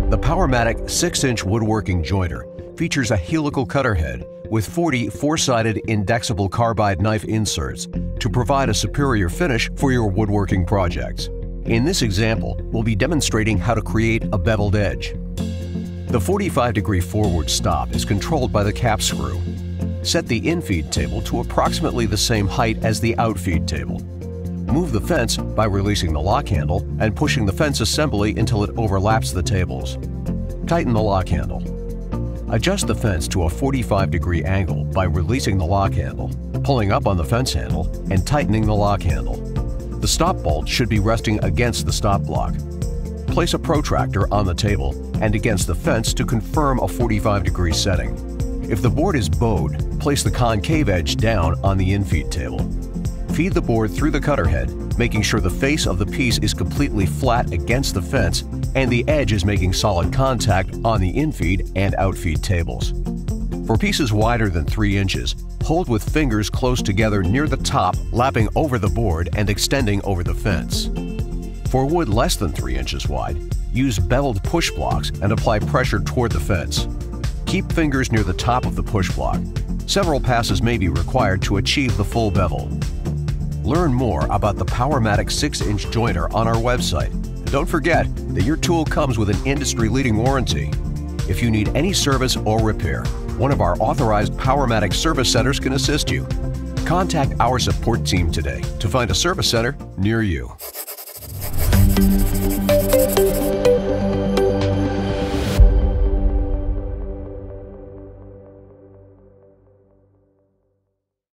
The Powermatic 6-inch woodworking jointer features a helical cutter head with 40 4-sided indexable carbide knife inserts to provide a superior finish for your woodworking projects. In this example, we'll be demonstrating how to create a beveled edge. The 45-degree forward stop is controlled by the cap screw. Set the infeed table to approximately the same height as the outfeed table. Move the fence by releasing the lock handle and pushing the fence assembly until it overlaps the tables. Tighten the lock handle. Adjust the fence to a 45-degree angle by releasing the lock handle, pulling up on the fence handle, and tightening the lock handle. The stop bolt should be resting against the stop block. Place a protractor on the table and against the fence to confirm a 45-degree setting. If the board is bowed, place the concave edge down on the infeed table. Feed the board through the cutter head, making sure the face of the piece is completely flat against the fence and the edge is making solid contact on the infeed and outfeed tables. For pieces wider than 3 inches, hold with fingers close together near the top, lapping over the board and extending over the fence. For wood less than 3 inches wide, use beveled push blocks and apply pressure toward the fence. Keep fingers near the top of the push block. Several passes may be required to achieve the full bevel. Learn more about the Powermatic 6-inch jointer on our website. And don't forget that your tool comes with an industry-leading warranty. If you need any service or repair, one of our authorized Powermatic service centers can assist you. Contact our support team today to find a service center near you.